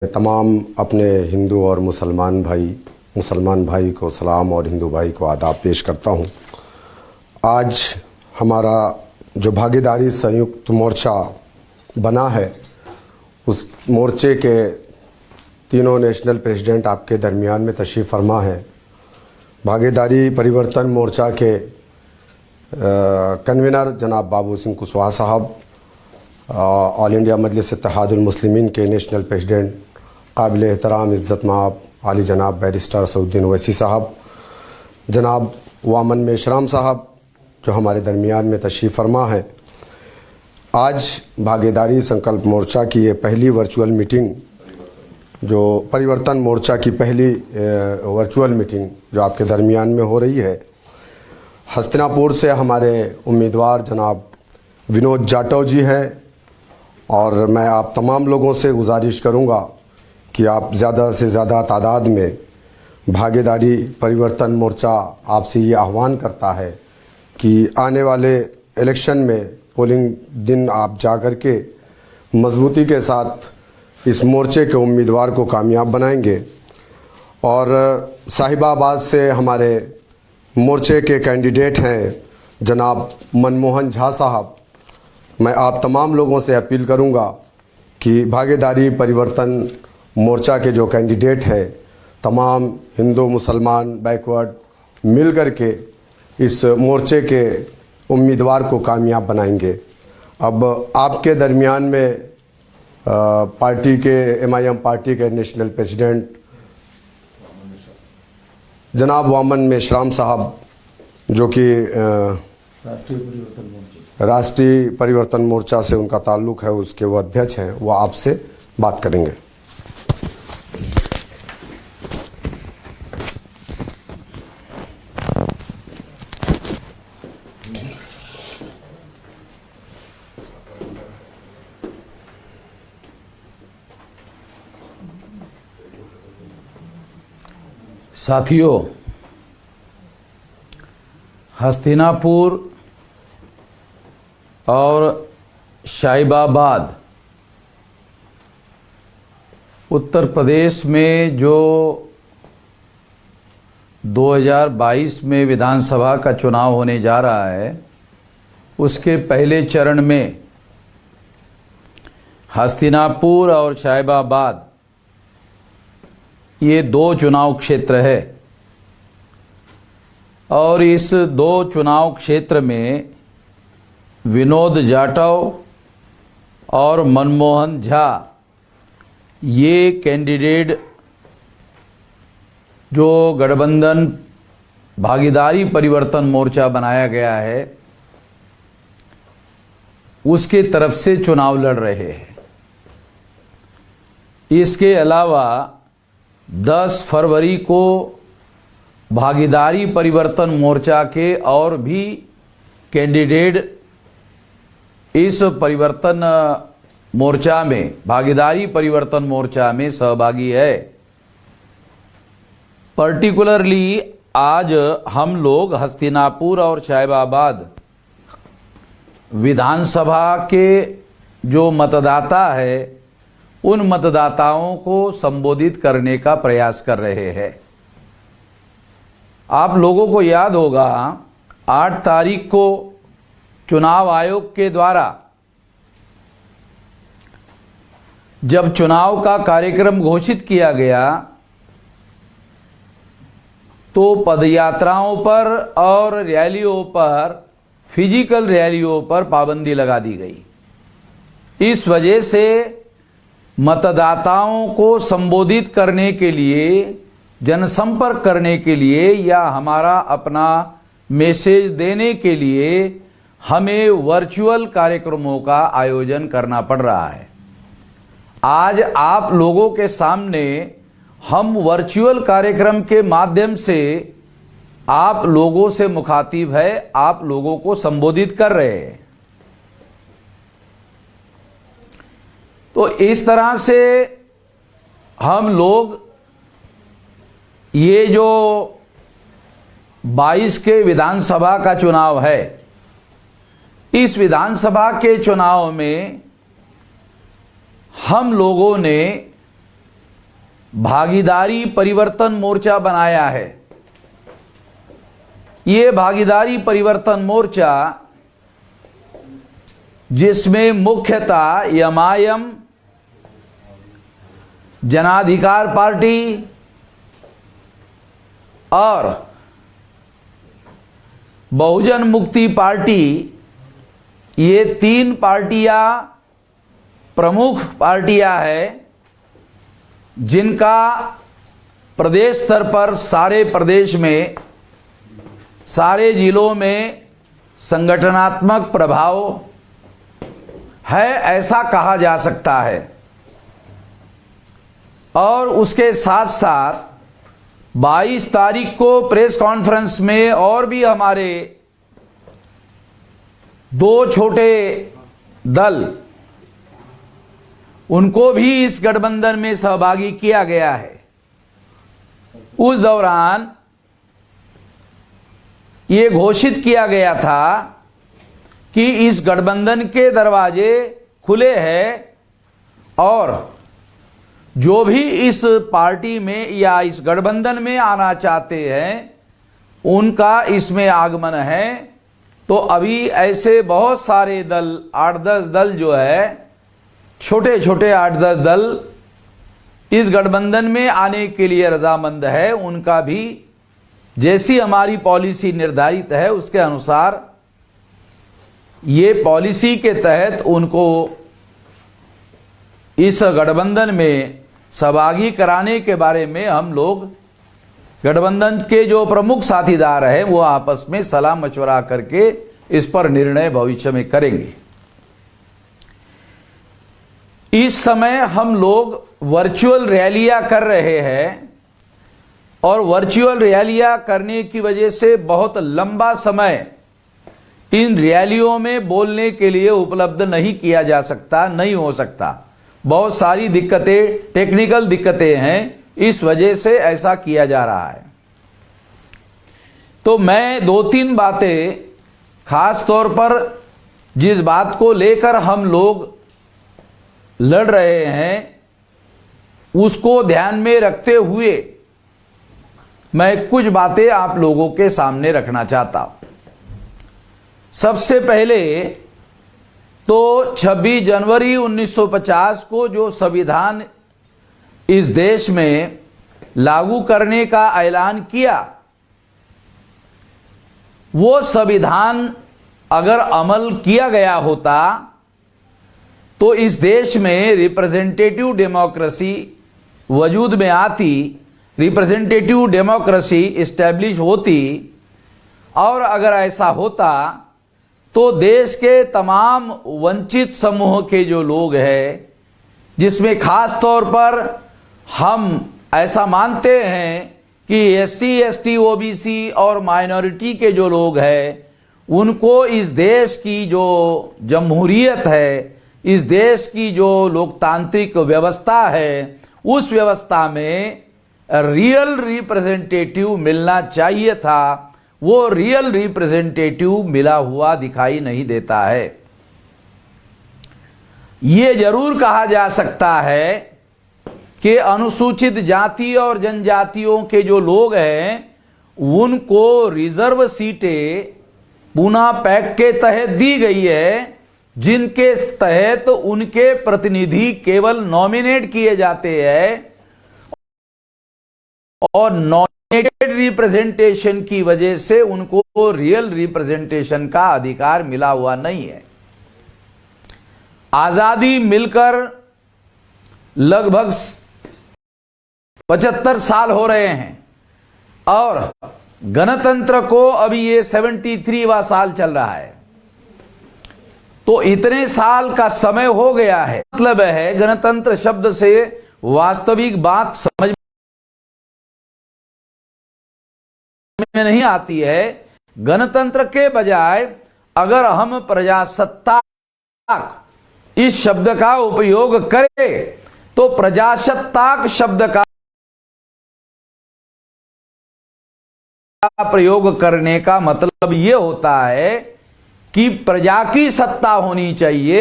तमाम अपने हिंदू और मुसलमान भाई को सलाम और हिंदू भाई को आदाब पेश करता हूं। आज हमारा जो भागीदारी संयुक्त मोर्चा बना है, उस मोर्चे के तीनों नेशनल प्रेसिडेंट आपके दरमियान में तशरीफ़ फरमा है। भागीदारी परिवर्तन मोर्चा के कन्वीनर जनाब बाबू सिंह कुशवाहा साहब, ऑल इंडिया मजलिस इत्तेहादुल मुस्लिमीन के नेशनल प्रेसिडेंट काबिल एहतराम इज़्ज़त माब आली जनाब बैरिस्टर सऊद्दीन ओवैसी साहब, जनाब वामन मेश्राम साहब जो हमारे दरमियान में तशरीफ़ फरमा है। आज भागीदारी संकल्प मोर्चा की ये पहली वर्चुअल मीटिंग, जो परिवर्तन मोर्चा की पहली वर्चुअल मीटिंग जो आपके दरमियान में हो रही है। हस्तिनापुर से हमारे उम्मीदवार जनाब विनोद जाटव जी हैं और मैं आप तमाम लोगों से गुजारिश करूंगा कि आप ज़्यादा से ज़्यादा तादाद में भागीदारी परिवर्तन मोर्चा आपसे ये आह्वान करता है कि आने वाले इलेक्शन में पोलिंग दिन आप जा कर के मजबूती के साथ इस मोर्चे के उम्मीदवार को कामयाब बनाएंगे। और साहिबाबाद से हमारे मोर्चे के कैंडिडेट हैं जनाब मनमोहन झा साहब। मैं आप तमाम लोगों से अपील करूंगा कि भागीदारी परिवर्तन मोर्चा के जो कैंडिडेट हैं, तमाम हिंदू मुसलमान बैकवर्ड मिल कर के इस मोर्चे के उम्मीदवार को कामयाब बनाएंगे। अब आपके दरमियान में पार्टी के MIM पार्टी के नेशनल प्रेसिडेंट जनाब वामन मेश्राम साहब, जो कि राष्ट्रीय परिवर्तन मोर्चा से उनका ताल्लुक़ है, उसके वो अध्यक्ष हैं, वो आपसे बात करेंगे। साथियों, हस्तिनापुर और शाहिबाबाद उत्तर प्रदेश में जो 2022 में विधानसभा का चुनाव होने जा रहा है, उसके पहले चरण में हस्तिनापुर और शाहिबाबाद ये दो चुनाव क्षेत्र है और इस दो चुनाव क्षेत्र में विनोद जाटव और मनमोहन झा ये कैंडिडेट जो गठबंधन भागीदारी परिवर्तन मोर्चा बनाया गया है उसके तरफ से चुनाव लड़ रहे हैं। इसके अलावा 10 फरवरी को भागीदारी परिवर्तन मोर्चा के और भी कैंडिडेट इस परिवर्तन मोर्चा में, भागीदारी परिवर्तन मोर्चा में सहभागी है। पर्टिकुलरली आज हम लोग हस्तिनापुर और शाहिबाबाद विधानसभा के जो मतदाता है, उन मतदाताओं को संबोधित करने का प्रयास कर रहे हैं। आप लोगों को याद होगा 8 तारीख को चुनाव आयोग के द्वारा जब चुनाव का कार्यक्रम घोषित किया गया तो पदयात्राओं पर और रैलियों पर, फिजिकल रैलियों पर पाबंदी लगा दी गई। इस वजह से मतदाताओं को संबोधित करने के लिए, जनसंपर्क करने के लिए या हमारा अपना मैसेज देने के लिए हमें वर्चुअल कार्यक्रमों का आयोजन करना पड़ रहा है। आज आप लोगों के सामने हम वर्चुअल कार्यक्रम के माध्यम से आप लोगों से मुखातिब है, आप लोगों को संबोधित कर रहे हैं। तो इस तरह से हम लोग ये जो 22 के विधानसभा का चुनाव है, इस विधानसभा के चुनाव में हम लोगों ने भागीदारी परिवर्तन मोर्चा बनाया है। ये भागीदारी परिवर्तन मोर्चा, जिसमें मुख्यतः एमआईएम, जनाधिकार पार्टी और बहुजन मुक्ति पार्टी, ये 3 पार्टियां प्रमुख पार्टियां हैं, जिनका प्रदेश स्तर पर सारे प्रदेश में, सारे जिलों में संगठनात्मक प्रभाव है, ऐसा कहा जा सकता है। और उसके साथ साथ 22 तारीख को प्रेस कॉन्फ्रेंस में और भी हमारे 2 छोटे दल, उनको भी इस गठबंधन में सहभागी किया गया है। उस दौरान ये घोषित किया गया था कि इस गठबंधन के दरवाजे खुले हैं और जो भी इस पार्टी में या इस गठबंधन में आना चाहते हैं, उनका इसमें आगमन है। तो अभी ऐसे बहुत सारे दल, 8-10 दल जो है, छोटे छोटे 8-10 दल इस गठबंधन में आने के लिए रजामंद है। उनका भी जैसी हमारी पॉलिसी निर्धारित है उसके अनुसार ये पॉलिसी के तहत उनको इस गठबंधन में सहभागी कराने के बारे में हम लोग गठबंधन के जो प्रमुख साथीदार हैं वो आपस में सलाह मशवरा करके इस पर निर्णय भविष्य में करेंगे। इस समय हम लोग वर्चुअल रैलियां कर रहे हैं और वर्चुअल रैलियां करने की वजह से बहुत लंबा समय इन रैलियों में बोलने के लिए उपलब्ध नहीं किया जा सकता, नहीं हो सकता। बहुत सारी दिक्कतें, टेक्निकल दिक्कतें हैं, इस वजह से ऐसा किया जा रहा है। तो मैं 2-3 बातें खास तौर पर जिस बात को लेकर हम लोग लड़ रहे हैं उसको ध्यान में रखते हुए मैं कुछ बातें आप लोगों के सामने रखना चाहता हूं। सबसे पहले तो 26 जनवरी 1950 को जो संविधान इस देश में लागू करने का ऐलान किया, वो संविधान अगर अमल किया गया होता तो इस देश में रिप्रेजेंटेटिव डेमोक्रेसी वजूद में आती, रिप्रेजेंटेटिव डेमोक्रेसी इस्टेब्लिश होती। और अगर ऐसा होता तो देश के तमाम वंचित समूह के जो लोग हैं, जिसमें खास तौर पर हम ऐसा मानते हैं कि एससी, एसटी, ओबीसी और माइनॉरिटी के जो लोग हैं, उनको इस देश की जो जमहूरियत है, इस देश की जो लोकतांत्रिक व्यवस्था है, उस व्यवस्था में रियल रिप्रेजेंटेटिव मिलना चाहिए था। वो रियल रिप्रेजेंटेटिव मिला हुआ दिखाई नहीं देता है। ये जरूर कहा जा सकता है कि अनुसूचित जाति और जनजातियों के जो लोग हैं उनको रिजर्व सीटें पूना पैक्ट के तहत दी गई है, जिनके तहत उनके प्रतिनिधि केवल नॉमिनेट किए जाते हैं और नॉमिनेटेड रिप्रेजेंटेशन की वजह से उनको रियल रिप्रेजेंटेशन का अधिकार मिला हुआ नहीं है। आजादी मिलकर लगभग 75 साल हो रहे हैं और गणतंत्र को अभी ये 73वां साल चल रहा है। तो इतने साल का समय हो गया है, मतलब है गणतंत्र शब्द से वास्तविक बात समझ में नहीं आती है। गणतंत्र के बजाय अगर हम प्रजासत्ताक इस शब्द का उपयोग करें तो प्रजासत्ताक शब्द का प्रयोग करने का मतलब यह होता है कि प्रजा की सत्ता होनी चाहिए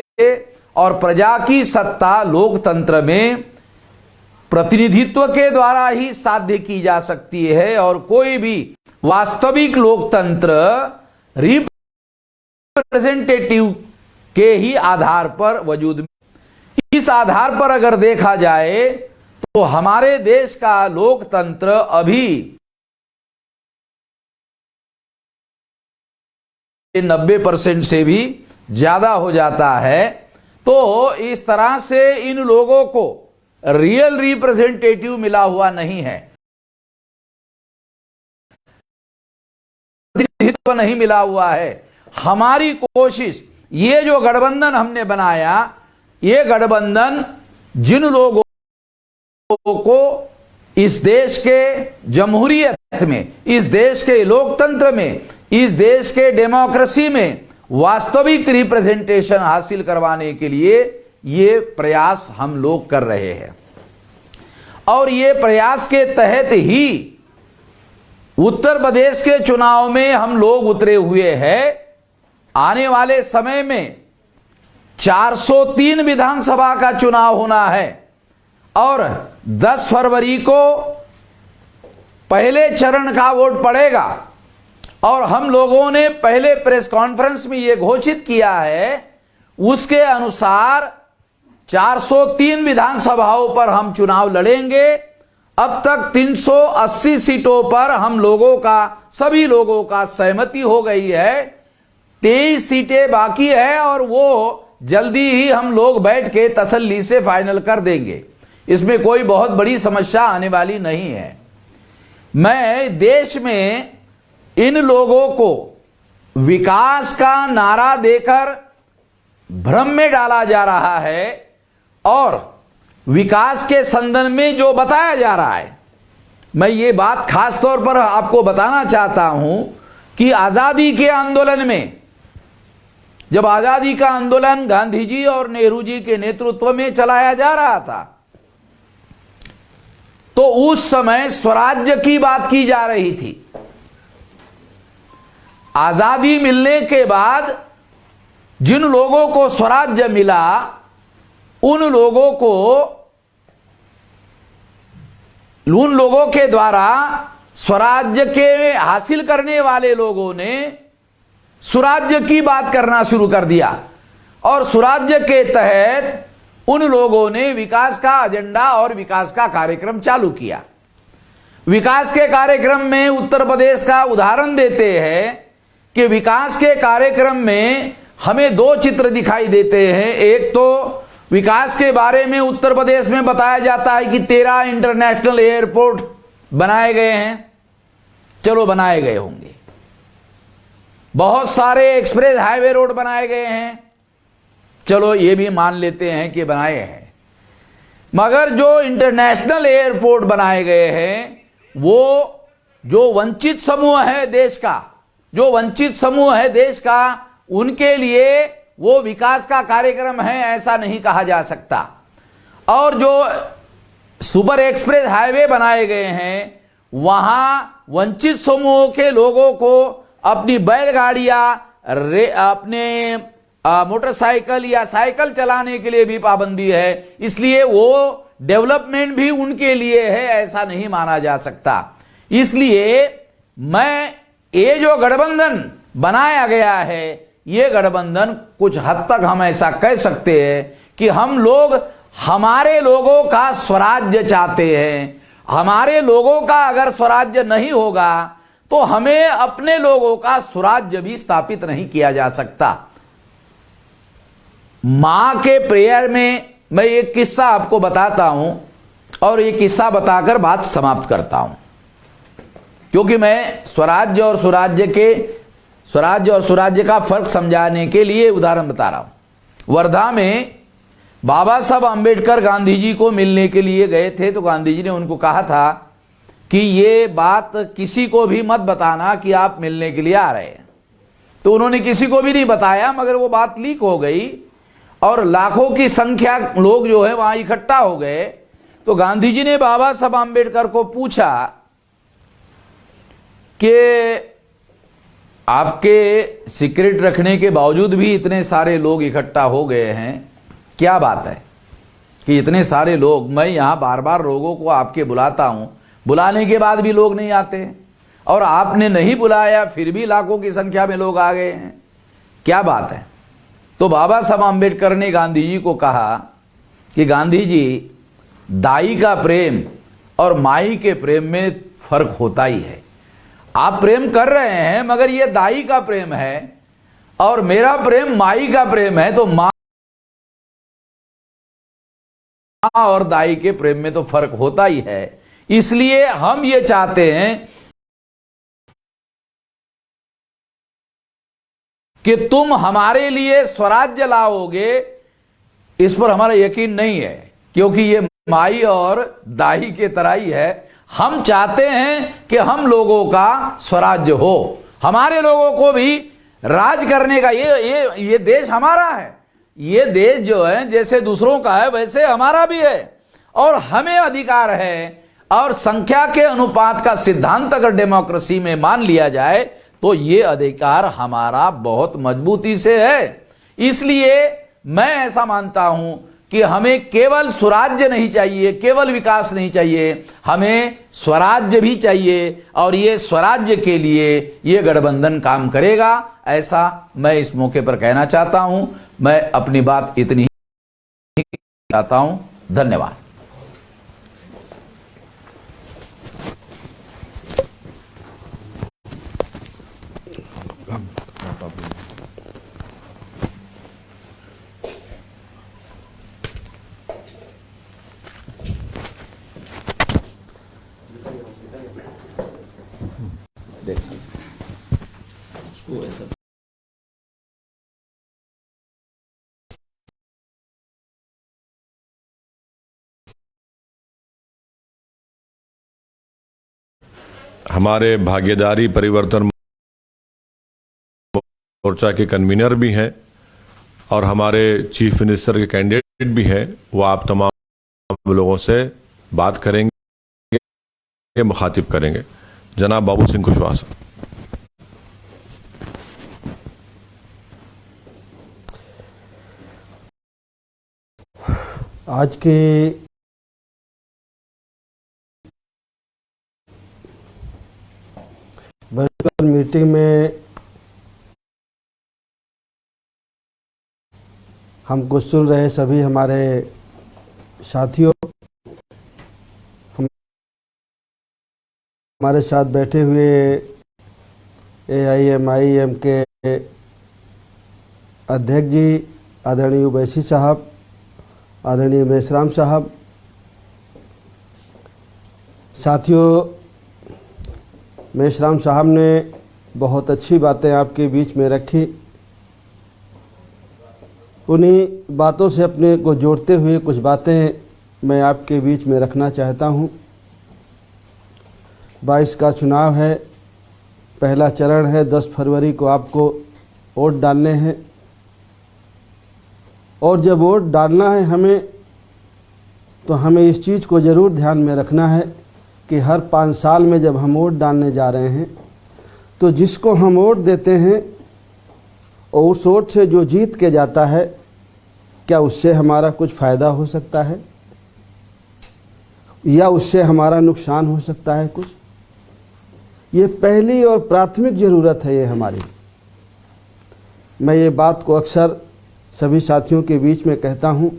और प्रजा की सत्ता लोकतंत्र में प्रतिनिधित्व के द्वारा ही साध्य की जा सकती है और कोई भी वास्तविक लोकतंत्र रिप्रेजेंटेटिव के ही आधार पर वजूद में। इस आधार पर अगर देखा जाए तो हमारे देश का लोकतंत्र अभी 90% से भी ज्यादा हो जाता है। तो इस तरह से इन लोगों को रियल रिप्रेजेंटेटिव मिला हुआ नहीं है, प्रतिनिधित्व नहीं मिला हुआ है। हमारी कोशिश, ये जो गठबंधन हमने बनाया, ये गठबंधन जिन लोगों को इस देश के जमहूरियत में, इस देश के लोकतंत्र में, इस देश के डेमोक्रेसी में वास्तविक रिप्रेजेंटेशन हासिल करवाने के लिए ये प्रयास हम लोग कर रहे हैं। और ये प्रयास के तहत ही उत्तर प्रदेश के चुनाव में हम लोग उतरे हुए हैं। आने वाले समय में 403 विधानसभा का चुनाव होना है और 10 फरवरी को पहले चरण का वोट पड़ेगा। और हम लोगों ने पहले प्रेस कॉन्फ्रेंस में यह घोषित किया है, उसके अनुसार 403 विधानसभाओं पर हम चुनाव लड़ेंगे। अब तक 380 सीटों पर हम लोगों का, सभी लोगों का सहमति हो गई है। 23 सीटें बाकी है और वो जल्दी ही हम लोग बैठ के तसल्ली से फाइनल कर देंगे। इसमें कोई बहुत बड़ी समस्या आने वाली नहीं है। मैं देश में इन लोगों को विकास का नारा देकर भ्रम में डाला जा रहा है और विकास के संदर्भ में जो बताया जा रहा है, मैं ये बात खास तौर पर आपको बताना चाहता हूं कि आजादी के आंदोलन में, जब आजादी का आंदोलन गांधी जी और नेहरू जी के नेतृत्व में चलाया जा रहा था, तो उस समय स्वराज्य की बात की जा रही थी। आजादी मिलने के बाद जिन लोगों को स्वराज्य मिला, उन लोगों के द्वारा स्वराज्य के हासिल करने वाले लोगों ने सुराज्य की बात करना शुरू कर दिया और सुराज्य के तहत उन लोगों ने विकास का एजेंडा और विकास का कार्यक्रम चालू किया। विकास के कार्यक्रम में उत्तर प्रदेश का उदाहरण देते हैं कि विकास के कार्यक्रम में हमें दो चित्र दिखाई देते हैं। एक तो विकास के बारे में उत्तर प्रदेश में बताया जाता है कि 13 इंटरनेशनल एयरपोर्ट बनाए गए हैं। चलो, बनाए गए होंगे। बहुत सारे एक्सप्रेस हाईवे रोड बनाए गए हैं। चलो, ये भी मान लेते हैं कि बनाए हैं। मगर जो इंटरनेशनल एयरपोर्ट बनाए गए हैं, वो जो वंचित समूह है देश का, जो वंचित समूह है देश का, उनके लिए वो विकास का कार्यक्रम है, ऐसा नहीं कहा जा सकता। और जो सुपर एक्सप्रेस हाईवे बनाए गए हैं, वहां वंचित समूहों के लोगों को अपनी बैलगाड़ियां, अपने मोटरसाइकिल या साइकिल चलाने के लिए भी पाबंदी है। इसलिए वो डेवलपमेंट भी उनके लिए है, ऐसा नहीं माना जा सकता। इसलिए ये जो गठबंधन बनाया गया है, ये गठबंधन कुछ हद तक हम ऐसा कह सकते हैं कि हम लोग हमारे लोगों का स्वराज्य चाहते हैं। हमारे लोगों का अगर स्वराज्य नहीं होगा तो हमें अपने लोगों का स्वराज्य भी स्थापित नहीं किया जा सकता। मां के प्रेयर में मैं एक किस्सा आपको बताता हूं और ये किस्सा बताकर बात समाप्त करता हूं, क्योंकि मैं स्वराज्य और सुराज्य का फर्क समझाने के लिए उदाहरण बता रहा हूं। वर्धा में बाबा साहब अंबेडकर गांधी जी को मिलने के लिए गए थे, तो गांधी जी ने उनको कहा था कि ये बात किसी को भी मत बताना कि आप मिलने के लिए आ रहे हैं। तो उन्होंने किसी को भी नहीं बताया, मगर वो बात लीक हो गई और लाखों की संख्या लोग जो है वहां इकट्ठा हो गए। तो गांधी जी ने बाबा साहब अंबेडकर को पूछा कि आपके सीक्रेट रखने के बावजूद भी इतने सारे लोग इकट्ठा हो गए हैं, क्या बात है? कि इतने सारे लोग, मैं यहाँ बार बार लोगों को आपके बुलाता हूं, बुलाने के बाद भी लोग नहीं आते, और आपने नहीं बुलाया फिर भी लाखों की संख्या में लोग आ गए हैं, क्या बात है। तो बाबा साहब आम्बेडकर ने गांधी जी को कहा कि गांधी जी, दाई का प्रेम और माई के प्रेम में फर्क होता ही है। आप प्रेम कर रहे हैं मगर ये दाई का प्रेम है और मेरा प्रेम माई का प्रेम है, तो मां और दाई के प्रेम में तो फर्क होता ही है। इसलिए हम ये चाहते हैं कि तुम हमारे लिए स्वराज्य लाओगे, इस पर हमारा यकीन नहीं है, क्योंकि ये माई और दाई के तरह ही है। हम चाहते हैं कि हम लोगों का स्वराज्य हो, हमारे लोगों को भी राज करने का, ये देश हमारा है। ये देश जो है जैसे दूसरों का है वैसे हमारा भी है, और हमें अधिकार है। और संख्या के अनुपात का सिद्धांत अगर डेमोक्रेसी में मान लिया जाए तो ये अधिकार हमारा बहुत मजबूती से है। इसलिए मैं ऐसा मानता हूं कि हमें केवल स्वराज्य नहीं चाहिए, केवल विकास नहीं चाहिए, हमें स्वराज्य भी चाहिए, और ये स्वराज्य के लिए ये गठबंधन काम करेगा, ऐसा मैं इस मौके पर कहना चाहता हूं। मैं अपनी बात इतनी ही चाहता हूं। धन्यवाद। उसको ऐसा हमारे भागीदारी परिवर्तन मोर्चा के कन्वीनर भी हैं और हमारे चीफ मिनिस्टर के कैंडिडेट भी हैं। वो आप तमाम लोगों से बात करेंगे, मुखातिब करेंगे। जनाब बाबू सिंह कुशवाहा। आज के वर्चुअल मीटिंग में हमको सुन रहे सभी हमारे साथियों, हमारे साथ बैठे हुए AIMIM के अध्यक्ष जी आदरणीय ओवैसी साहब, आदरणीय मेश्राम साहब, साथियों, मेश्राम साहब ने बहुत अच्छी बातें आपके बीच में रखी। उन्हीं बातों से अपने को जोड़ते हुए कुछ बातें मैं आपके बीच में रखना चाहता हूं। 22 का चुनाव है, पहला चरण है। 10 फरवरी को आपको वोट डालने हैं, और जब वोट डालना है हमें, तो हमें इस चीज़ को ज़रूर ध्यान में रखना है कि हर 5 साल में जब हम वोट डालने जा रहे हैं तो जिसको हम वोट देते हैं और उस वोट से जो जीत के जाता है, क्या उससे हमारा कुछ फ़ायदा हो सकता है या उससे हमारा नुकसान हो सकता है कुछ। ये पहली और प्राथमिक ज़रूरत है ये हमारी। मैं ये बात को अक्सर सभी साथियों के बीच में कहता हूँ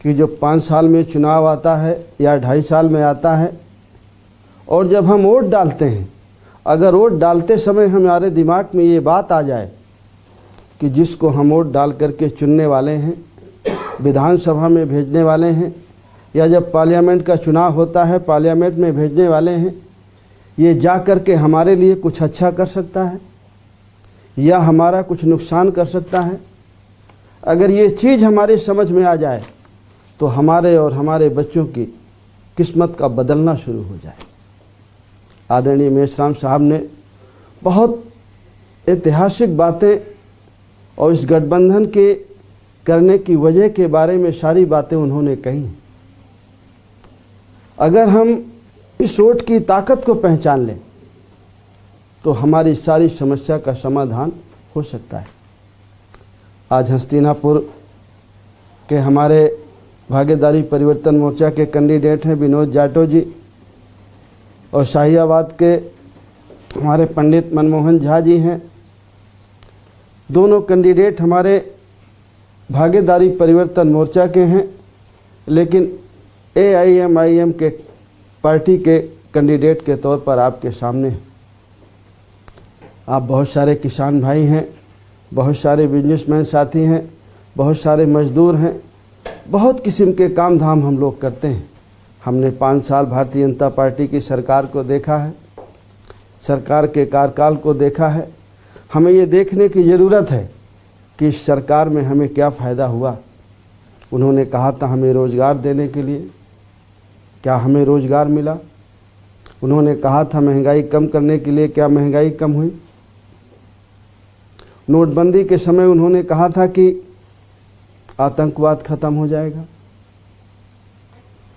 कि जो 5 साल में चुनाव आता है या 2.5 साल में आता है, और जब हम वोट डालते हैं, अगर वोट डालते समय हमारे दिमाग में ये बात आ जाए कि जिसको हम वोट डाल करके चुनने वाले हैं, विधानसभा में भेजने वाले हैं, या जब पार्लियामेंट का चुनाव होता है पार्लियामेंट में भेजने वाले हैं, ये जा कर के हमारे लिए कुछ अच्छा कर सकता है या हमारा कुछ नुकसान कर सकता है। अगर ये चीज़ हमारे समझ में आ जाए तो हमारे और हमारे बच्चों की किस्मत का बदलना शुरू हो जाए। आदरणीय मेश्राम साहब ने बहुत ऐतिहासिक बातें और इस गठबंधन के करने की वजह के बारे में सारी बातें उन्होंने कही। अगर हम इस वोट की ताकत को पहचान लें तो हमारी सारी समस्या का समाधान हो सकता है। आज हस्तिनापुर के हमारे भागीदारी परिवर्तन मोर्चा के कैंडिडेट हैं विनोद जाटव जी, और शाहियाबाद के हमारे पंडित मनमोहन झा जी हैं। दोनों कैंडिडेट हमारे भागीदारी परिवर्तन मोर्चा के हैं, लेकिन AIMIM के पार्टी के कैंडिडेट के तौर पर आपके सामने हैं। आप बहुत सारे किसान भाई हैं, बहुत सारे बिजनेसमैन साथी हैं, बहुत सारे मजदूर हैं, बहुत किस्म के काम धाम हम लोग करते हैं। हमने 5 साल भारतीय जनता पार्टी की सरकार को देखा है, सरकार के कार्यकाल को देखा है। हमें ये देखने की ज़रूरत है कि इस सरकार में हमें क्या फ़ायदा हुआ। उन्होंने कहा था हमें रोज़गार देने के लिए, क्या हमें रोज़गार मिला? उन्होंने कहा था महंगाई कम करने के लिए, क्या महंगाई कम हुई? नोटबंदी के समय उन्होंने कहा था कि आतंकवाद खत्म हो जाएगा,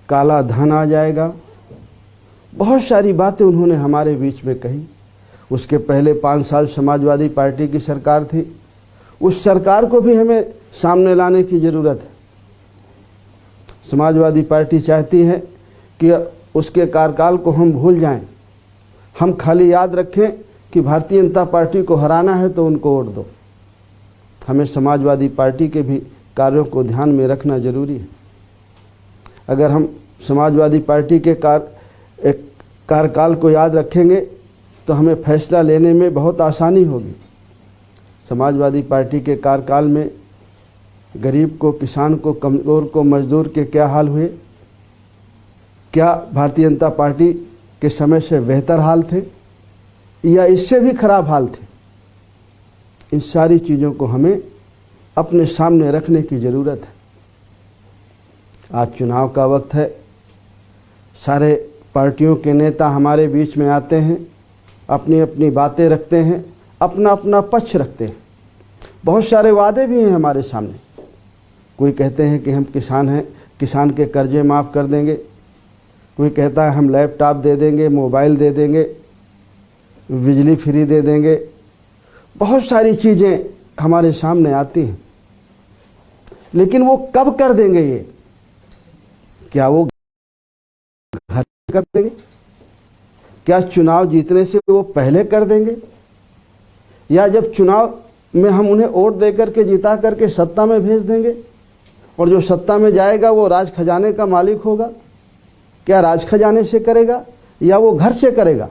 काला धन आ जाएगा। बहुत सारी बातें उन्होंने हमारे बीच में कही। उसके पहले 5 साल समाजवादी पार्टी की सरकार थी, उस सरकार को भी हमें सामने लाने की ज़रूरत है। समाजवादी पार्टी चाहती है कि उसके कार्यकाल को हम भूल जाएं, हम खाली याद रखें कि भारतीय जनता पार्टी को हराना है तो उनको वोट दो। हमें समाजवादी पार्टी के भी कार्यों को ध्यान में रखना जरूरी है। अगर हम समाजवादी पार्टी के कार्यकाल को याद रखेंगे तो हमें फैसला लेने में बहुत आसानी होगी। समाजवादी पार्टी के कार्यकाल में गरीब को, किसान को, कमज़ोर को, मजदूर के क्या हाल हुए? क्या भारतीय जनता पार्टी के समय से बेहतर हाल थे या इससे भी खराब हाल थे? इन सारी चीज़ों को हमें अपने सामने रखने की ज़रूरत है। आज चुनाव का वक्त है, सारे पार्टियों के नेता हमारे बीच में आते हैं, अपनी अपनी बातें रखते हैं, अपना अपना पक्ष रखते हैं। बहुत सारे वादे भी हैं हमारे सामने। कोई कहते हैं कि हम किसान हैं, किसान के कर्जे माफ़ कर देंगे। कोई कहता है हम लैपटॉप दे देंगे, मोबाइल दे देंगे, बिजली फ्री दे देंगे। बहुत सारी चीज़ें हमारे सामने आती हैं, लेकिन वो कब कर देंगे ये? क्या वो घर कर देंगे? क्या चुनाव जीतने से वो पहले कर देंगे? या जब चुनाव में हम उन्हें वोट दे करके जिता करके सत्ता में भेज देंगे और जो सत्ता में जाएगा वो राज खजाने का मालिक होगा? क्या राज खजाने से करेगा या वो घर से करेगा?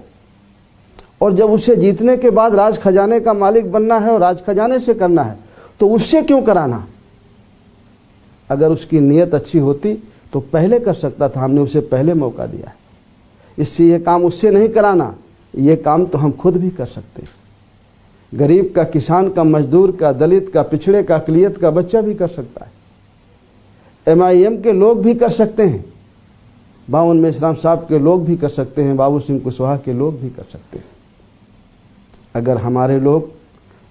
और जब उसे जीतने के बाद राज खजाने का मालिक बनना है और राज खजाने से करना है तो उससे क्यों कराना? अगर उसकी नीयत अच्छी होती तो पहले कर सकता था, हमने उसे पहले मौका दिया है। इससे ये काम उससे नहीं कराना, ये काम तो हम खुद भी कर सकते हैं। गरीब का, किसान का, मजदूर का, दलित का, पिछड़े का, अक़लियत का बच्चा भी कर सकता है। MIM के लोग भी कर सकते हैं, बावन मेश्राम साहब के लोग भी कर सकते हैं, बाबू सिंह कुशवाहा के लोग भी कर सकते हैं। अगर हमारे लोग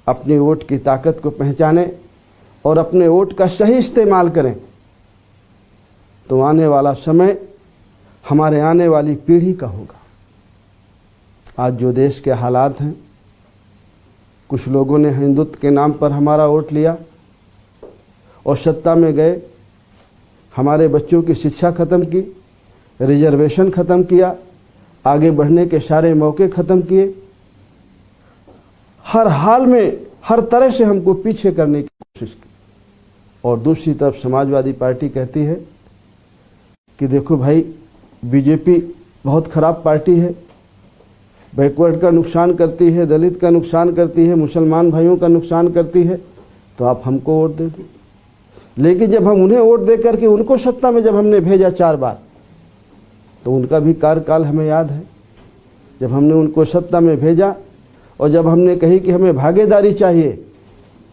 अपनी वोट की ताकत को पहचानें और अपने वोट का सही इस्तेमाल करें तो आने वाला समय हमारे आने वाली पीढ़ी का होगा। आज जो देश के हालात हैं, कुछ लोगों ने हिंदुत्व के नाम पर हमारा वोट लिया और सत्ता में गए, हमारे बच्चों की शिक्षा ख़त्म की, रिजर्वेशन ख़त्म किया, आगे बढ़ने के सारे मौके ख़त्म किए। हर हाल में हर तरह से हमको पीछे करने की कोशिश की। और दूसरी तरफ समाजवादी पार्टी कहती है कि देखो भाई, बीजेपी बहुत ख़राब पार्टी है, बैकवर्ड का नुकसान करती है, दलित का नुकसान करती है, मुसलमान भाइयों का नुकसान करती है, तो आप हमको वोट दे दो। लेकिन जब हम उन्हें वोट दे करके उनको सत्ता में जब हमने भेजा 4 बार, तो उनका भी कार्यकाल हमें याद है। जब हमने उनको सत्ता में भेजा और जब हमने कही कि हमें भागीदारी चाहिए,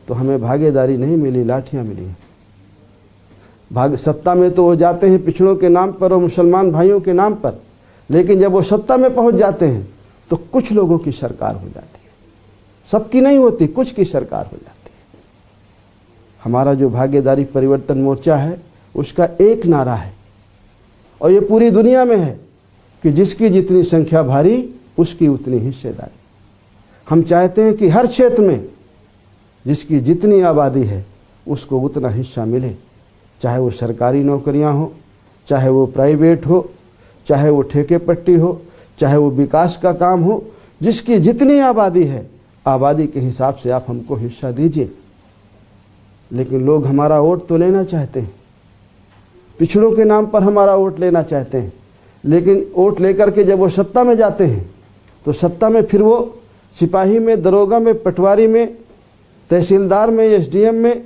तो हमें भागीदारी नहीं मिली, लाठियाँ मिली। सत्ता में तो वो जाते हैं पिछड़ों के नाम पर और मुसलमान भाइयों के नाम पर, लेकिन जब वो सत्ता में पहुंच जाते हैं तो कुछ लोगों की सरकार हो जाती है, सबकी नहीं होती, कुछ की सरकार हो जाती है। हमारा जो भागीदारी परिवर्तन मोर्चा है उसका एक नारा है और ये पूरी दुनिया में है कि जिसकी जितनी संख्या भारी उसकी उतनी हिस्सेदारी। हम चाहते हैं कि हर क्षेत्र में जिसकी जितनी आबादी है उसको उतना हिस्सा मिले। चाहे वो सरकारी नौकरियां हो, चाहे वो प्राइवेट हो, चाहे वो ठेके पट्टी हो, चाहे वो विकास का काम हो, जिसकी जितनी आबादी है आबादी के हिसाब से आप हमको हिस्सा दीजिए। लेकिन लोग हमारा वोट तो लेना चाहते हैं, पिछड़ों के नाम पर हमारा वोट लेना चाहते हैं, लेकिन वोट लेकर के जब वो सत्ता में जाते हैं तो सत्ता में फिर वो सिपाही में, दरोगा में, पटवारी में, तहसीलदार में, एसडीएम में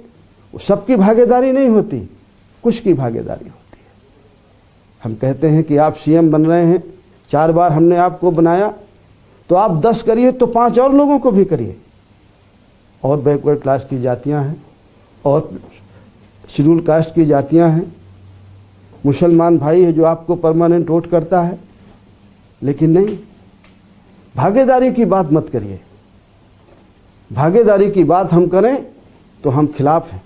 सबकी भागीदारी नहीं होती, कुछ की भागीदारी होती है। हम कहते हैं कि आप सीएम बन रहे हैं, 4 बार हमने आपको बनाया, तो आप 10 करिए तो 5 और लोगों को भी करिए। और बैकवर्ड क्लास की जातियां हैं और शेड्यूल कास्ट की जातियां हैं, मुसलमान भाई है जो आपको परमानेंट वोट करता है, लेकिन नहीं, भागीदारी की बात मत करिए। भागीदारी की बात हम करें तो हम खिलाफ हैं,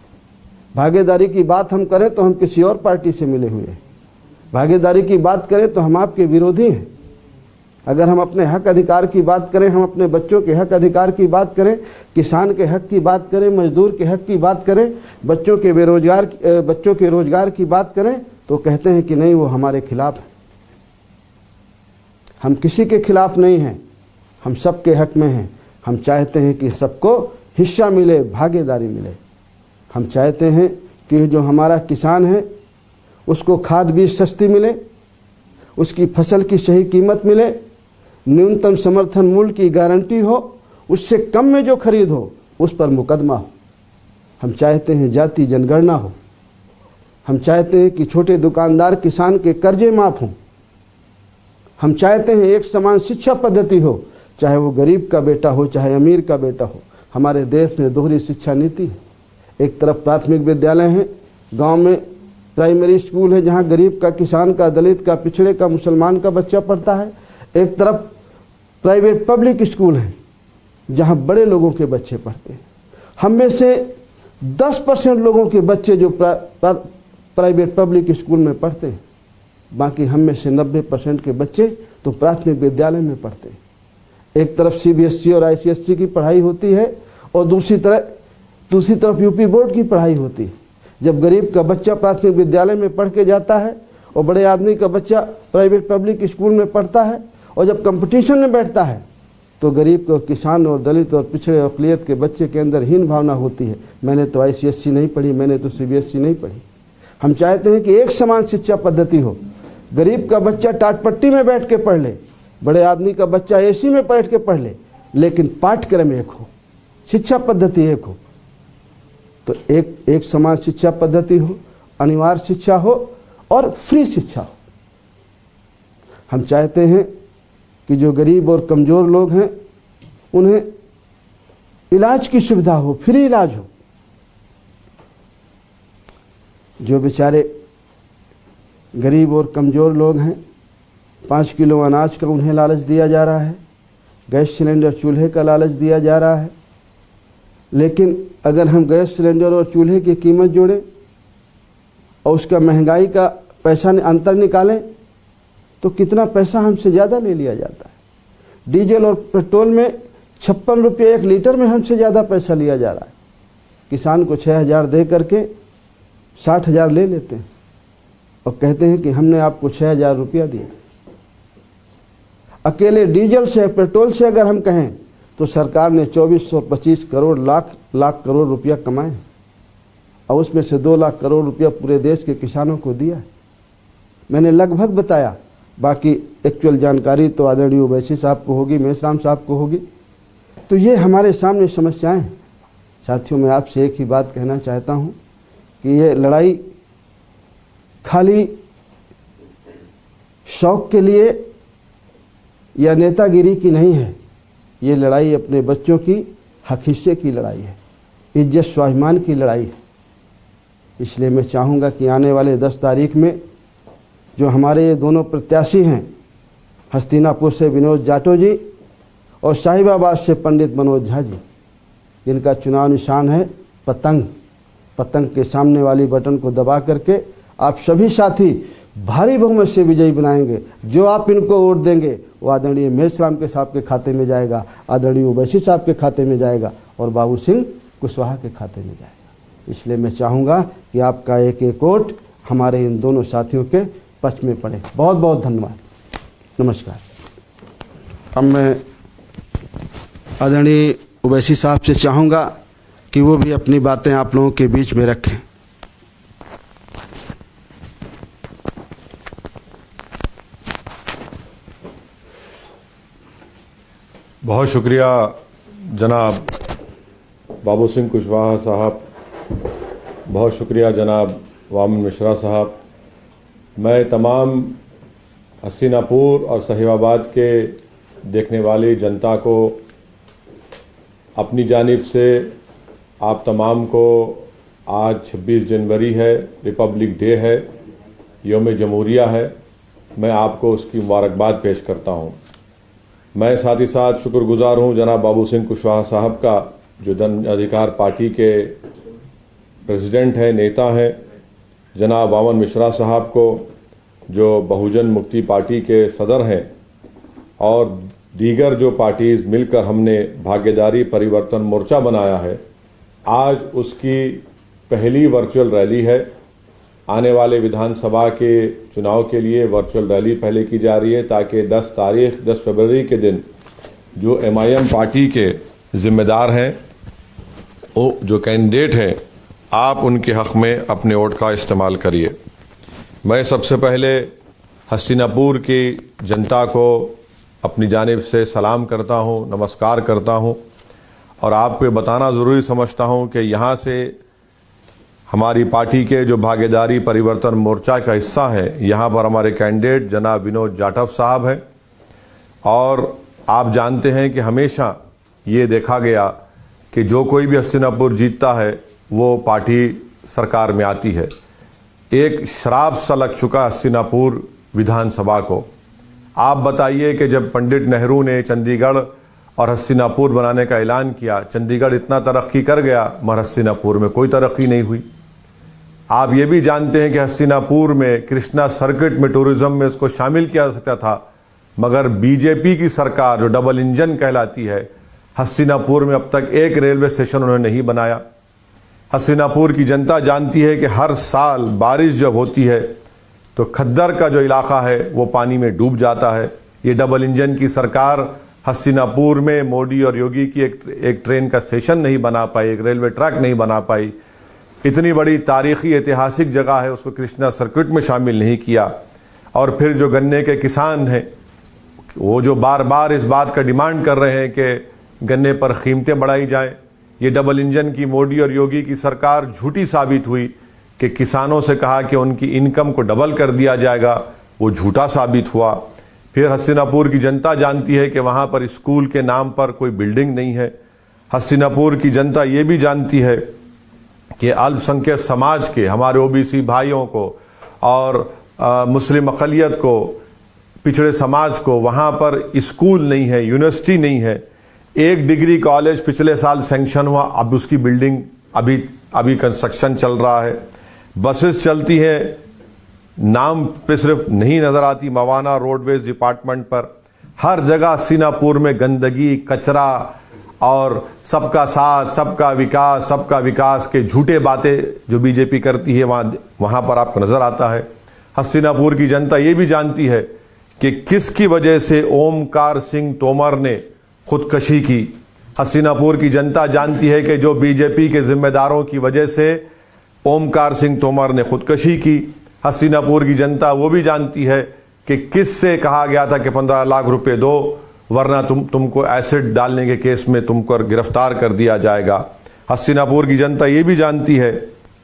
भागीदारी की बात हम करें तो हम किसी और पार्टी से मिले हुए हैं, भागीदारी की बात करें तो हम आपके विरोधी हैं। अगर हम अपने हक अधिकार की बात करें, हम अपने बच्चों के हक अधिकार की बात करें, किसान के हक की बात करें, मजदूर के हक की बात करें, बच्चों के रोजगार की बात करें, तो कहते हैं कि नहीं, वो हमारे खिलाफ है। हम किसी के खिलाफ नहीं हैं, हम सबके हक में हैं। हम चाहते हैं कि सबको हिस्सा मिले, भागीदारी मिले। हम चाहते हैं कि जो हमारा किसान है उसको खाद बीज सस्ती मिले, उसकी फसल की सही कीमत मिले, न्यूनतम समर्थन मूल्य की गारंटी हो, उससे कम में जो खरीद हो उस पर मुकदमा हो। हम चाहते हैं जाति जनगणना हो। हम चाहते हैं कि छोटे दुकानदार किसान के कर्जे माफ हों। हम चाहते हैं एक समान शिक्षा पद्धति हो, चाहे वो गरीब का बेटा हो चाहे अमीर का बेटा हो। हमारे देश में दोहरी शिक्षा नीति है। एक तरफ प्राथमिक विद्यालय हैं, गांव में प्राइमरी स्कूल है जहां गरीब का, किसान का, दलित का, पिछड़े का, मुसलमान का बच्चा पढ़ता है। एक तरफ प्राइवेट पब्लिक स्कूल है जहां बड़े लोगों के बच्चे पढ़ते हैं। हम में से 10% लोगों के बच्चे जो प्राइवेट पब्लिक स्कूल में पढ़ते हैं, बाकी हम में से 90% के बच्चे तो प्राथमिक विद्यालय में पढ़ते हैं। एक तरफ सीबीएसई और आईसीएसई की पढ़ाई होती है और दूसरी तरफ यूपी बोर्ड की पढ़ाई होती है। जब गरीब का बच्चा प्राथमिक विद्यालय में पढ़ के जाता है और बड़े आदमी का बच्चा प्राइवेट पब्लिक स्कूल में पढ़ता है, और जब कंपटीशन में बैठता है तो गरीब को, किसान और दलित और पिछड़े अक़लियत के बच्चे के अंदर हीन भावना होती है, मैंने तो आईसीएसई नहीं पढ़ी, मैंने तो सीबीएसई नहीं पढ़ी। हम चाहते हैं कि एक समान शिक्षा पद्धति हो। गरीब का बच्चा टाटपट्टी में बैठ के पढ़ ले, बड़े आदमी का बच्चा एसी में बैठ के पढ़ ले, लेकिन पाठ्यक्रम एक हो, शिक्षा पद्धति एक हो। तो एक समान शिक्षा पद्धति हो, अनिवार्य शिक्षा हो और फ्री शिक्षा हो। हम चाहते हैं कि जो गरीब और कमज़ोर लोग हैं उन्हें इलाज की सुविधा हो, फ्री इलाज हो। जो बेचारे गरीब और कमज़ोर लोग हैं, 5 किलो अनाज का उन्हें लालच दिया जा रहा है, गैस सिलेंडर चूल्हे का लालच दिया जा रहा है। लेकिन अगर हम गैस सिलेंडर और चूल्हे की कीमत जोड़ें और उसका महंगाई का पैसा अंतर निकालें तो कितना पैसा हमसे ज़्यादा ले लिया जाता है। डीजल और पेट्रोल में 56 रुपये 1 लीटर में हमसे ज़्यादा पैसा लिया जा रहा है। किसान को 6,000 दे करके 60,000 ले लेते हैं और कहते हैं कि हमने आपको 6,000 रुपया दिया। अकेले डीजल से, पेट्रोल से अगर हम कहें तो सरकार ने 2425 करोड़ लाख करोड़ रुपया कमाए और उसमें से 2 लाख करोड़ रुपया पूरे देश के किसानों को दिया है। मैंने लगभग बताया, बाकी एक्चुअल जानकारी तो आदरणीय ओवैसी साहब को होगी, मेश्राम साहब को होगी। तो ये हमारे सामने समस्याएं हैं। साथियों, मैं आपसे एक ही बात कहना चाहता हूं कि ये लड़ाई खाली शौक के लिए या नेतागिरी की नहीं है। ये लड़ाई अपने बच्चों की हक हिस्से की लड़ाई है, इज्जत स्वाभिमान की लड़ाई है। इसलिए मैं चाहूँगा कि आने वाले 10 तारीख में जो हमारे ये दोनों प्रत्याशी हैं, हस्तिनापुर से विनोद जाटव जी और साहिबाबाद से पंडित मनोज झा जी, जिनका चुनाव निशान है पतंग। पतंग के सामने वाली बटन को दबा करके आप सभी साथी भारी बहुमत से विजयी बनाएंगे। जो आप इनको वोट देंगे वो आदरणीय मेश्राम के साहब के खाते में जाएगा, आदरणीय ओवैसी साहब के खाते में जाएगा और बाबू सिंह कुशवाहा के खाते में जाएगा। इसलिए मैं चाहूँगा कि आपका एक एक वोट हमारे इन दोनों साथियों के पक्ष में पड़े। बहुत बहुत धन्यवाद। नमस्कार। अब मैं आदरणीय ओवैसी साहब से चाहूँगा कि वो भी अपनी बातें आप लोगों के बीच में रखें। बहुत शुक्रिया जनाब बाबू सिंह कुशवाहा साहब, बहुत शुक्रिया जनाब वामन मिश्रा साहब। मैं तमाम हसीनापुर और साहिबाबाद के देखने वाली जनता को अपनी जानिब से आप तमाम को आज 26 जनवरी है, रिपब्लिक डे है, यौम जमहूरिया है, मैं आपको उसकी मुबारकबाद पेश करता हूँ। मैं साथ ही साथ शुक्रगुजार हूँ जनाब बाबू सिंह कुशवाहा साहब का, जो जन अधिकार पार्टी के प्रेसिडेंट हैं, नेता हैं, जनाब वामन मिश्रा साहब को जो बहुजन मुक्ति पार्टी के सदर हैं, और दीगर जो पार्टीज मिलकर हमने भागीदारी परिवर्तन मोर्चा बनाया है। आज उसकी पहली वर्चुअल रैली है। आने वाले विधानसभा के चुनाव के लिए वर्चुअल रैली पहले की जा रही है, ताकि 10 फरवरी के दिन जो MIM पार्टी के जिम्मेदार हैं, वो जो कैंडिडेट हैं, आप उनके हक में अपने वोट का इस्तेमाल करिए। मैं सबसे पहले हस्तिनापुर की जनता को अपनी जानिब से सलाम करता हूँ, नमस्कार करता हूँ, और आपको ये बताना ज़रूरी समझता हूँ कि यहाँ से हमारी पार्टी के जो भागीदारी परिवर्तन मोर्चा का हिस्सा है, यहाँ पर हमारे कैंडिडेट जनाब विनोद जाटव साहब हैं। और आप जानते हैं कि हमेशा ये देखा गया कि जो कोई भी हस्तिनापुर जीतता है वो पार्टी सरकार में आती है। एक शराब सा लग चुका हस्तिनापुर विधानसभा को। आप बताइए कि जब पंडित नेहरू ने चंडीगढ़ और हस्तिनापुर बनाने का ऐलान किया, चंडीगढ़ इतना तरक्की कर गया, मगर हस्तिनापुर में कोई तरक्की नहीं हुई। आप ये भी जानते हैं कि हस्तिनापुर में कृष्णा सर्किट में टूरिज्म में इसको शामिल किया जा सकता था, मगर बीजेपी की सरकार जो डबल इंजन कहलाती है, हस्तिनापुर में अब तक एक रेलवे स्टेशन उन्होंने नहीं बनाया। हस्तिनापुर की जनता जानती है कि हर साल बारिश जब होती है तो खद्दर का जो इलाका है वो पानी में डूब जाता है। ये डबल इंजन की सरकार हस्तिनापुर में मोदी और योगी की एक ट्रेन का स्टेशन नहीं बना पाई, एक रेलवे ट्रैक नहीं बना पाई। इतनी बड़ी तारीखी ऐतिहासिक जगह है, उसको कृष्णा सर्किट में शामिल नहीं किया। और फिर जो गन्ने के किसान हैं, वो जो बार बार इस बात का डिमांड कर रहे हैं कि गन्ने पर कीमतें बढ़ाई जाएं, ये डबल इंजन की मोदी और योगी की सरकार झूठी साबित हुई कि किसानों से कहा कि उनकी इनकम को डबल कर दिया जाएगा, वो झूठा साबित हुआ। फिर हस्तिनापुर की जनता जानती है कि वहाँ पर स्कूल के नाम पर कोई बिल्डिंग नहीं है। हस्तिनापुर की जनता ये भी जानती है कि अल्पसंख्यक समाज के हमारे OBC भाइयों को और मुस्लिम अक़लियत को, पिछड़े समाज को वहाँ पर स्कूल नहीं है, यूनिवर्सिटी नहीं है। एक डिग्री कॉलेज पिछले साल सैंक्शन हुआ, अब उसकी बिल्डिंग अभी कंस्ट्रक्शन चल रहा है। बसेस चलती हैं, नाम पे सिर्फ नहीं नजर आती, मवाना रोडवेज डिपार्टमेंट पर। हर जगह हस्तिनापुर में गंदगी, कचरा और सबका साथ, सबका विकास के झूठे बातें जो बीजेपी करती है वहां पर आपको नजर आता है। हस्तिनापुर की जनता ये भी जानती है कि किसकी वजह से ओमकार सिंह तोमर ने खुदकशी की। हस्तिनापुर की जनता जानती है कि जो बीजेपी के जिम्मेदारों की वजह से ओमकार सिंह तोमर ने खुदकशी की। हस्तिनापुर की जनता वो भी जानती है कि किससे कहा गया था कि 15 लाख रुपए दो वरना तुमको एसिड डालने के केस में तुमको गिरफ्तार कर दिया जाएगा। हस्तिनापुर की जनता ये भी जानती है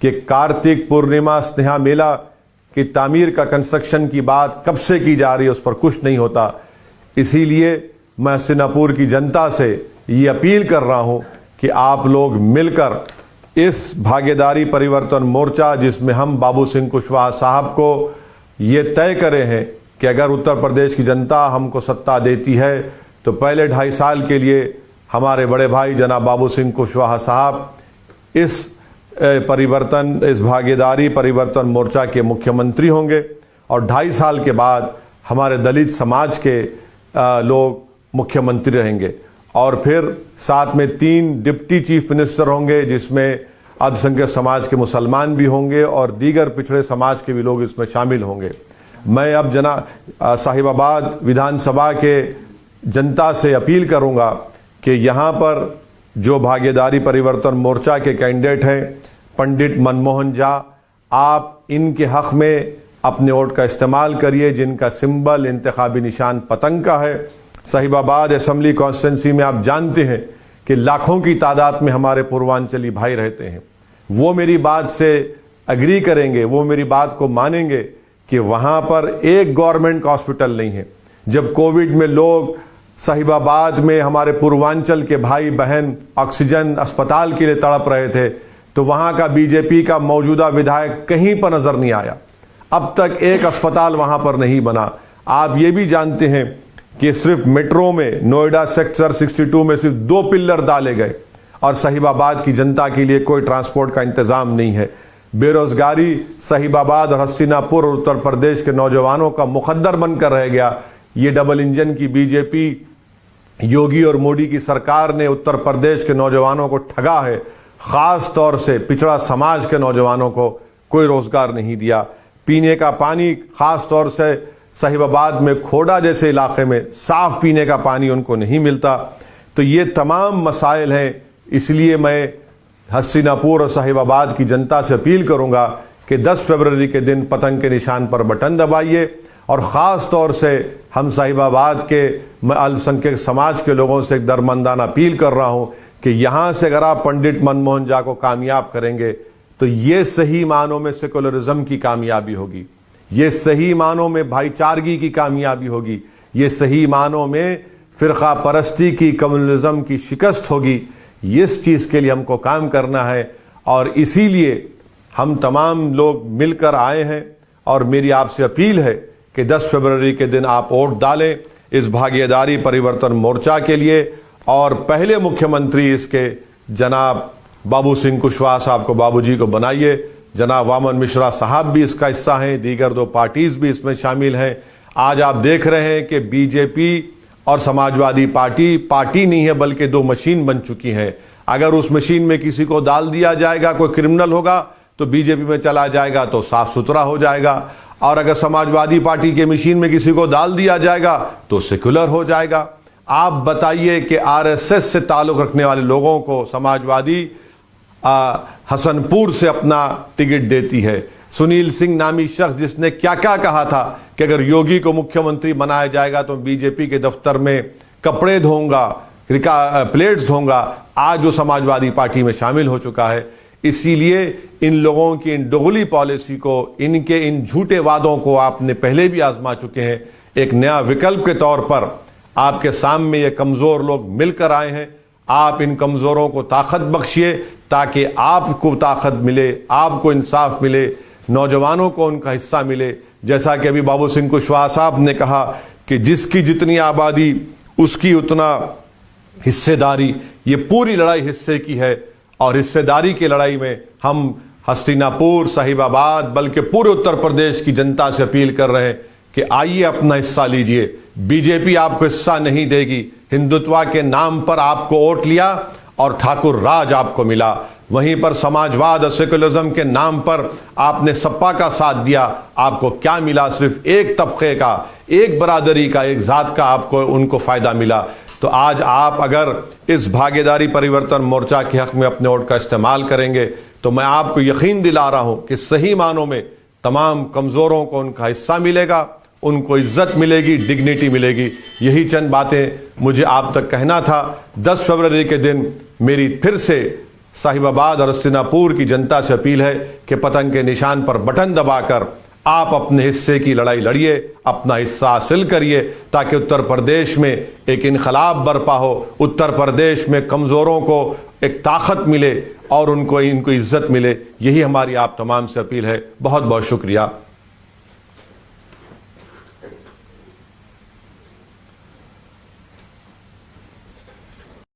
कि कार्तिक पूर्णिमा स्नेहा मेला की तामीर का कंस्ट्रक्शन की बात कब से की जा रही है, उस पर कुछ नहीं होता। इसीलिए मैं हस्तिनापुर की जनता से ये अपील कर रहा हूं कि आप लोग मिलकर इस भागीदारी परिवर्तन मोर्चा, जिसमें हम बाबू सिंह कुशवाहा साहब को ये तय करे हैं कि अगर उत्तर प्रदेश की जनता हमको सत्ता देती है तो पहले 2.5 साल के लिए हमारे बड़े भाई जनाब बाबू सिंह कुशवाहा साहब इस भागीदारी परिवर्तन मोर्चा के मुख्यमंत्री होंगे, और 2.5 साल के बाद हमारे दलित समाज के लोग मुख्यमंत्री रहेंगे। और फिर साथ में 3 डिप्टी चीफ मिनिस्टर होंगे, जिसमें अल्पसंख्यक समाज के मुसलमान भी होंगे और दीगर पिछड़े समाज के भी लोग इसमें शामिल होंगे। मैं अब साहिबाबाद विधानसभा के जनता से अपील करूंगा कि यहाँ पर जो भागीदारी परिवर्तन मोर्चा के कैंडिडेट हैं पंडित मनमोहन झा, आप इनके हक में अपने वोट का इस्तेमाल करिए, जिनका सिंबल इंतखाबी निशान पतंग का है। साहिबाबाद असेंबली कॉन्स्टिट्यूंसी में आप जानते हैं कि लाखों की तादाद में हमारे पूर्वांचली भाई रहते हैं। वो मेरी बात से अग्री करेंगे, वो मेरी बात को मानेंगे कि वहां पर एक गवर्नमेंट हॉस्पिटल नहीं है। जब कोविड में लोग साहिबाबाद में हमारे पूर्वांचल के भाई बहन ऑक्सीजन अस्पताल के लिए तड़प रहे थे, तो वहां का बीजेपी का मौजूदा विधायक कहीं पर नजर नहीं आया। अब तक एक अस्पताल वहां पर नहीं बना। आप ये भी जानते हैं कि सिर्फ मेट्रो में नोएडा सेक्टर 62 में सिर्फ 2 पिल्लर डाले गए और साहिबाबाद की जनता के लिए कोई ट्रांसपोर्ट का इंतजाम नहीं है। बेरोजगारी साहिबाबाद और हस्तिनापुर और उत्तर प्रदेश के नौजवानों का मुकद्दर बनकर रह गया। ये डबल इंजन की बीजेपी, योगी और मोदी की सरकार ने उत्तर प्रदेश के नौजवानों को ठगा है। खास तौर से पिछड़ा समाज के नौजवानों को कोई रोजगार नहीं दिया। पीने का पानी, खास तौर से साहिबाबाद में खोड़ा जैसे इलाके में साफ पीने का पानी उनको नहीं मिलता। तो ये तमाम मसाइल हैं। इसलिए मैं हस्तिनापुर और साहिबाबाद की जनता से अपील करूंगा कि 10 फरवरी के दिन पतंग के निशान पर बटन दबाइए। और ख़ास तौर से हम साहिबाबाद के अल्पसंख्यक समाज के लोगों से एक दरमंदाना अपील कर रहा हूं कि यहां से अगर आप पंडित मनमोहन झा को कामयाब करेंगे तो ये सही मानों में सेकुलरिज्म की कामयाबी होगी, ये सही मानों में भाईचारगी की कामयाबी होगी, ये सही मानों में फिरका परस्ती की, कम्युनलिज्म की शिकस्त होगी। इस चीज़ के लिए हमको काम करना है और इसीलिए हम तमाम लोग मिलकर आए हैं। और मेरी आपसे अपील है कि 10 फरवरी के दिन आप वोट डालें इस भागीदारी परिवर्तन मोर्चा के लिए। और पहले मुख्यमंत्री इसके जनाब बाबू सिंह कुशवाहा साहब को, बाबूजी को बनाइए। जनाब वामन मिश्रा साहब भी इसका हिस्सा हैं, दीगर 2 पार्टीज भी इसमें शामिल हैं। आज आप देख रहे हैं कि बीजेपी और समाजवादी पार्टी नहीं है बल्कि 2 मशीन बन चुकी हैं। अगर उस मशीन में किसी को डाल दिया जाएगा, कोई क्रिमिनल होगा तो बीजेपी में चला जाएगा तो साफ सुथरा हो जाएगा, और अगर समाजवादी पार्टी के मशीन में किसी को डाल दिया जाएगा तो सेकुलर हो जाएगा। आप बताइए कि आरएसएस से ताल्लुक रखने वाले लोगों को समाजवादी हसनपुर से अपना टिकट देती है। सुनील सिंह नामी शख्स जिसने क्या क्या कहा था कि अगर योगी को मुख्यमंत्री बनाया जाएगा तो बीजेपी के दफ्तर में कपड़े धोऊंगा, प्लेट्स धोऊंगा, आज वो समाजवादी पार्टी में शामिल हो चुका है। इसीलिए इन लोगों की इन दोगली पॉलिसी को, इनके इन झूठे वादों को आपने पहले भी आजमा चुके हैं। एक नया विकल्प के तौर पर आपके सामने ये कमजोर लोग मिलकर आए हैं। आप इन कमजोरों को ताकत बख्शिए ताकि आपको ताकत मिले, आपको इंसाफ मिले, नौजवानों को उनका हिस्सा मिले। जैसा कि अभी बाबू सिंह कुशवाहा साहब ने कहा कि जिसकी जितनी आबादी उसकी उतना हिस्सेदारी। ये पूरी लड़ाई हिस्से की है और हिस्सेदारी की लड़ाई में हम हस्तिनापुर, साहिबाबाद, बल्कि पूरे उत्तर प्रदेश की जनता से अपील कर रहे हैं कि आइए अपना हिस्सा लीजिए। बीजेपी आपको हिस्सा नहीं देगी। हिंदुत्व के नाम पर आपको वोट लिया और ठाकुर राज आपको मिला। वहीं पर समाजवाद और सेकुलरिज्म के नाम पर आपने सपा का साथ दिया, आपको क्या मिला? सिर्फ एक तबके का, एक बरादरी का, एक जात का आपको उनको फायदा मिला। तो आज आप अगर इस भागीदारी परिवर्तन मोर्चा के हक में अपने वोट का इस्तेमाल करेंगे तो मैं आपको यकीन दिला रहा हूं कि सही मानों में तमाम कमजोरों को उनका हिस्सा मिलेगा, उनको इज्जत मिलेगी, डिग्निटी मिलेगी। यही चंद बातें मुझे आप तक कहना था। 10 फरवरी के दिन मेरी फिर से साहिबाबाद और हस्तिनापुर की जनता से अपील है कि पतंग के निशान पर बटन दबाकर आप अपने हिस्से की लड़ाई लड़िए, अपना हिस्सा हासिल करिए ताकि उत्तर प्रदेश में एक इनकलाब बरपा हो, उत्तर प्रदेश में कमजोरों को एक ताकत मिले और इनको इज्जत मिले। यही हमारी आप तमाम से अपील है। बहुत बहुत शुक्रिया।